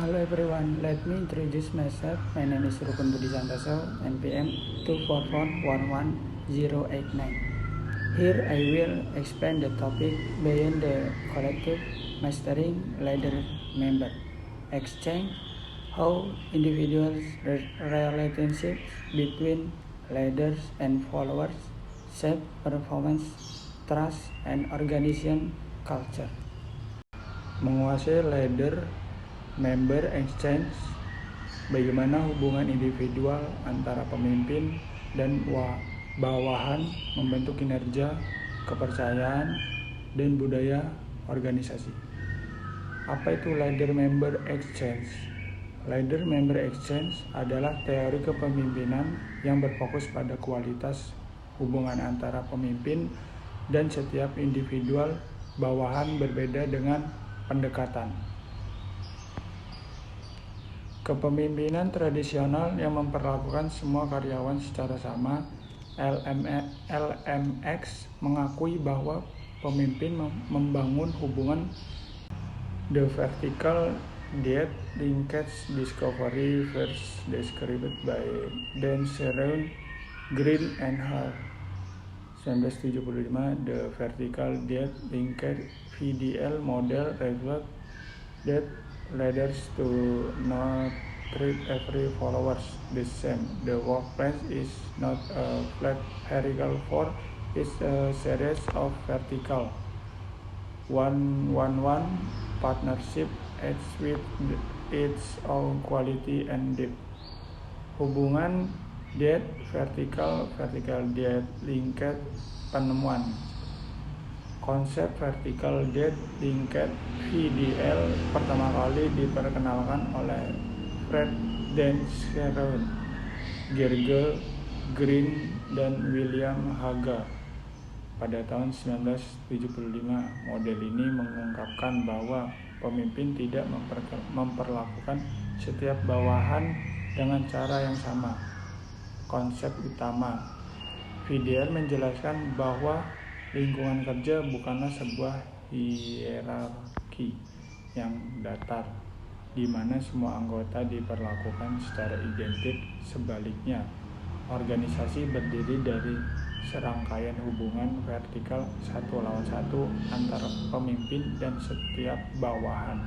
Hello everyone, let me introduce myself. My name is Rukun Budi Santoso, NPM 244111089. Here I will explain the topic beyond the collective mastering ladder member exchange, how individuals' relationships between leaders and followers shape performance, trust, and organization culture. Menguasai ladder member exchange, bagaimana hubungan individual antara pemimpin dan bawahan membentuk kinerja, kepercayaan, dan budaya organisasi. Apa itu ladder member exchange? Ladder member exchange adalah teori kepemimpinan yang berfokus pada kualitas hubungan antara pemimpin dan setiap individual bawahan berbeda dengan pendekatan. Kepemimpinan tradisional yang memperlakukan semua karyawan secara sama, LMX, mengakui bahwa pemimpin membangun hubungan the vertical that linkage discovery first described by Dan Sharon, Green and Hall 1975. The vertical that linkage VDL model reflects that leaders to not treat every followers the same. The workplace is not a flat hierarchical form, it's a series of vertical one-on-one partnership, each with its own quality and depth. Hubungan that vertical that linked penemuan. Konsep vertical that linked VDL pertama kali diperkenalkan oleh Fred Dan Sharon, Gergel, Green, dan William Haga pada tahun 1975. Model ini mengungkapkan bahwa pemimpin tidak memperlakukan setiap bawahan dengan cara yang sama. Konsep utama VDL menjelaskan bahwa lingkungan kerja bukanlah sebuah hierarki yang datar, di mana semua anggota diperlakukan secara identik. Sebaliknya, organisasi berdiri dari serangkaian hubungan vertikal satu lawan satu antara pemimpin dan setiap bawahan.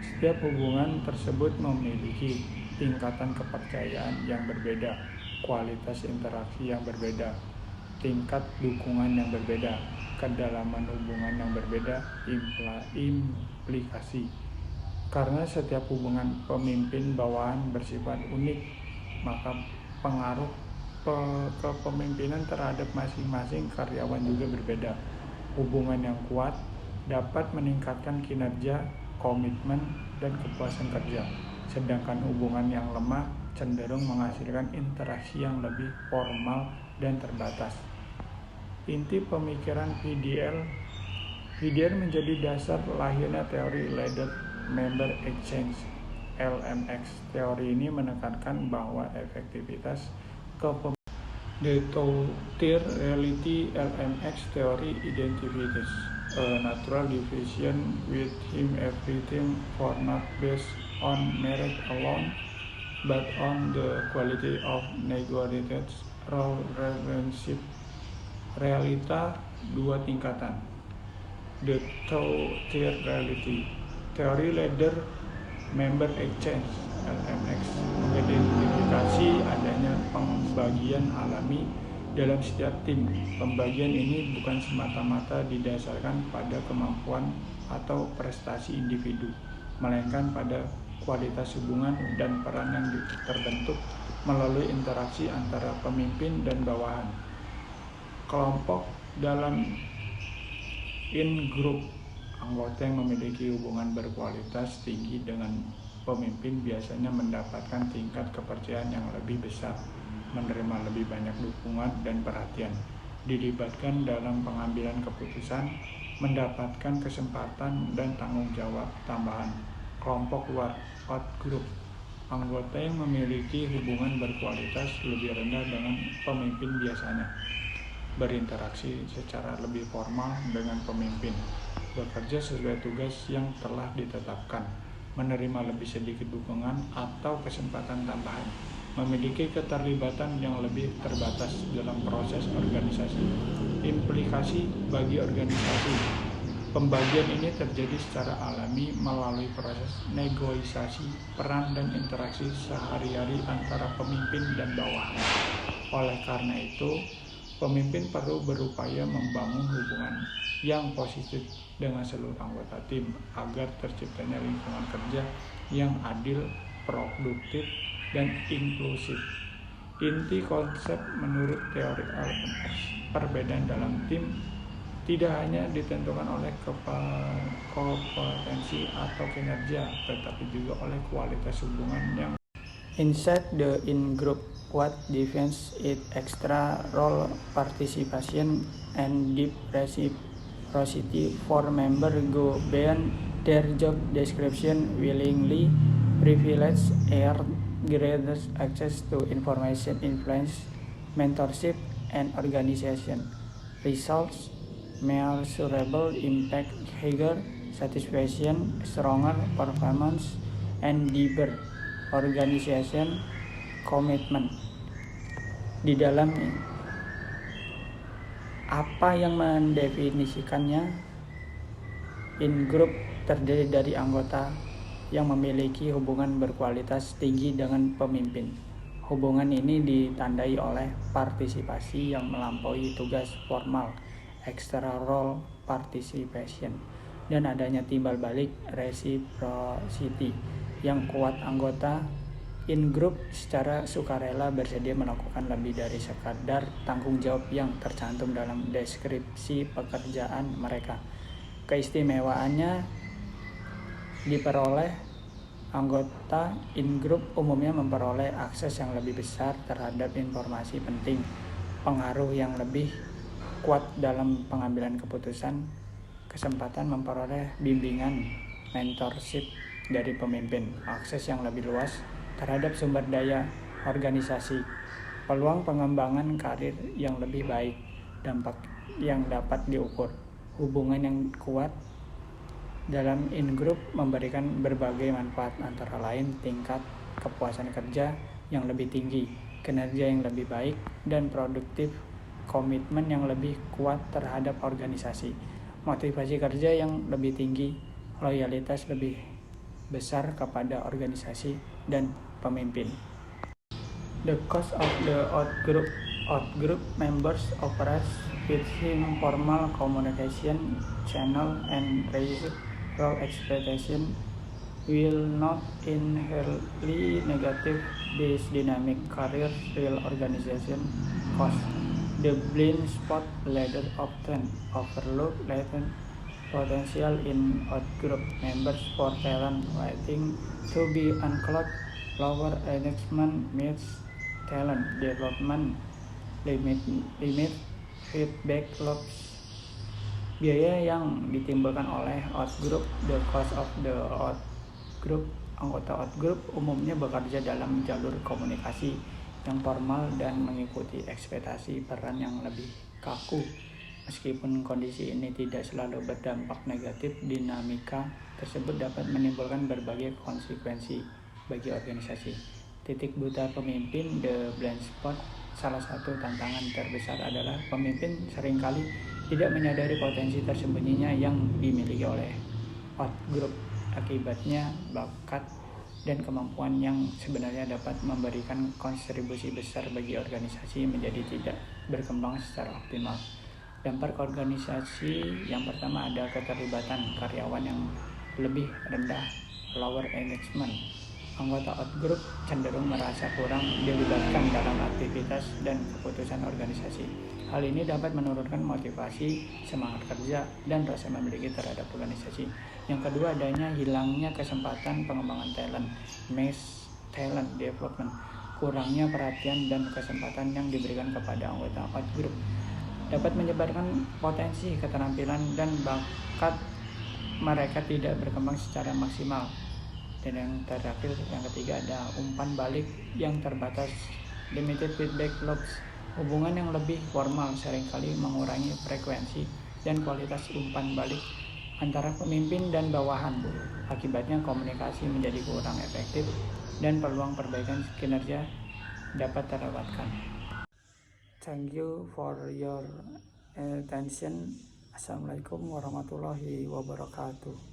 Setiap hubungan tersebut memiliki tingkatan kepercayaan yang berbeda, kualitas interaksi yang berbeda, tingkat dukungan yang berbeda, kedalaman hubungan yang berbeda, implikasi. Karena setiap hubungan pemimpin bawahan bersifat unik, maka pengaruh kepemimpinan terhadap masing-masing karyawan juga berbeda. Hubungan yang kuat dapat meningkatkan kinerja, komitmen, dan kepuasan kerja, sedangkan hubungan yang lemah cenderung menghasilkan interaksi yang lebih formal dan terbatas. Inti pemikiran VDL menjadi dasar lahirnya teori ladder member exchange LMX. Teori ini menekankan bahwa efektivitas kepemimpinan the two-tier reality. LMX theory identifies a natural division within every team for not based on merit alone, but on the quality of negotiated relationship. Realita dua tingkatan, the two-tier reality. Teori ladder member exchange LMX mengidentifikasi adanya pembagian alami dalam setiap tim. Pembagian ini bukan semata-mata didasarkan pada kemampuan atau prestasi individu, melainkan pada kualitas hubungan dan peran yang terbentuk melalui interaksi antara pemimpin dan bawahan. Kelompok dalam in-group, anggota yang memiliki hubungan berkualitas tinggi dengan pemimpin biasanya mendapatkan tingkat kepercayaan yang lebih besar, menerima lebih banyak dukungan dan perhatian, dilibatkan dalam pengambilan keputusan, mendapatkan kesempatan dan tanggung jawab tambahan. Kelompok luar, out-group, anggota yang memiliki hubungan berkualitas lebih rendah dengan pemimpin biasanya berinteraksi secara lebih formal dengan pemimpin, bekerja sesuai tugas yang telah ditetapkan, menerima lebih sedikit dukungan atau kesempatan tambahan, memiliki keterlibatan yang lebih terbatas dalam proses organisasi. Implikasi bagi organisasi: pembagian ini terjadi secara alami melalui proses negosiasi, peran dan interaksi sehari-hari antara pemimpin dan bawahan. Oleh karena itu, pemimpin perlu berupaya membangun hubungan yang positif dengan seluruh anggota tim agar terciptanya lingkungan kerja yang adil, produktif, dan inklusif. Inti konsep menurut teori LMS, perbedaan dalam tim tidak hanya ditentukan oleh kompetensi atau kinerja, tetapi juga oleh kualitas hubungan yang inside the in-group. What defines it extra role participation and deep reciprocity for members go beyond their job description, willingly privilege air greater access to information, influence, mentorship, and organization results, measurable impact, higher satisfaction, stronger performance, and deeper organization commitment. Di dalam apa yang mendefinisikannya, in-group terdiri dari anggota yang memiliki hubungan berkualitas tinggi dengan pemimpin. Hubungan ini ditandai oleh partisipasi yang melampaui tugas formal, extra role participation, dan adanya timbal balik reciprocity yang kuat. Anggota in-group secara sukarela bersedia melakukan lebih dari sekadar tanggung jawab yang tercantum dalam deskripsi pekerjaan mereka. Keistimewaannya diperoleh anggota in-group umumnya memperoleh akses yang lebih besar terhadap informasi penting, pengaruh yang lebih kuat dalam pengambilan keputusan, kesempatan memperoleh bimbingan, mentorship dari pemimpin, akses yang lebih luas terhadap sumber daya organisasi, peluang pengembangan karir yang lebih baik, dampak yang dapat diukur. Hubungan yang kuat dalam in-group memberikan berbagai manfaat, antara lain tingkat kepuasan kerja yang lebih tinggi, kinerja yang lebih baik dan produktif, komitmen yang lebih kuat terhadap organisasi, motivasi kerja yang lebih tinggi, loyalitas lebih besar kepada organisasi dan pemimpin. The cost of the outgroup members operate within formal communication channel and raise role expectation will not inherently negative this dynamic career real organization cost. The blind spot leader often overlook latent potential in outgroup members for talent waiting to be unclogged, lower engagement meets talent development, limit feedback loops. Biaya yang ditimbulkan oleh outgroup. The cost of the outgroup. Anggota outgroup umumnya bekerja dalam jalur komunikasi yang formal dan mengikuti ekspektasi peran yang lebih kaku. Meskipun kondisi ini tidak selalu berdampak negatif, dinamika tersebut dapat menimbulkan berbagai konsekuensi bagi organisasi. Titik buta pemimpin, the blind spot. Salah satu tantangan terbesar adalah pemimpin seringkali tidak menyadari potensi tersembunyinya yang dimiliki oleh outgroup. Akibatnya, bakat dan kemampuan yang sebenarnya dapat memberikan kontribusi besar bagi organisasi menjadi tidak berkembang secara optimal. Dampak organisasi yang pertama ada keterlibatan karyawan yang lebih rendah, lower engagement. Anggota outgroup cenderung merasa kurang dilibatkan dalam aktivitas dan keputusan organisasi. Hal ini dapat menurunkan motivasi, semangat kerja, dan rasa memiliki terhadap organisasi. Yang kedua, adanya hilangnya kesempatan pengembangan talent, miss talent development. Kurangnya perhatian dan kesempatan yang diberikan kepada anggota outgroup dapat menyebarkan potensi, keterampilan, dan bakat mereka tidak berkembang secara maksimal. Dan yang terakhir, yang ketiga, ada umpan balik yang terbatas, limited feedback loops. Hubungan yang lebih formal seringkali mengurangi frekuensi dan kualitas umpan balik antara pemimpin dan bawahan. Akibatnya komunikasi menjadi kurang efektif dan peluang perbaikan kinerja dapat terlewatkan. Thank you for your attention. Assalamualaikum warahmatullahi wabarakatuh.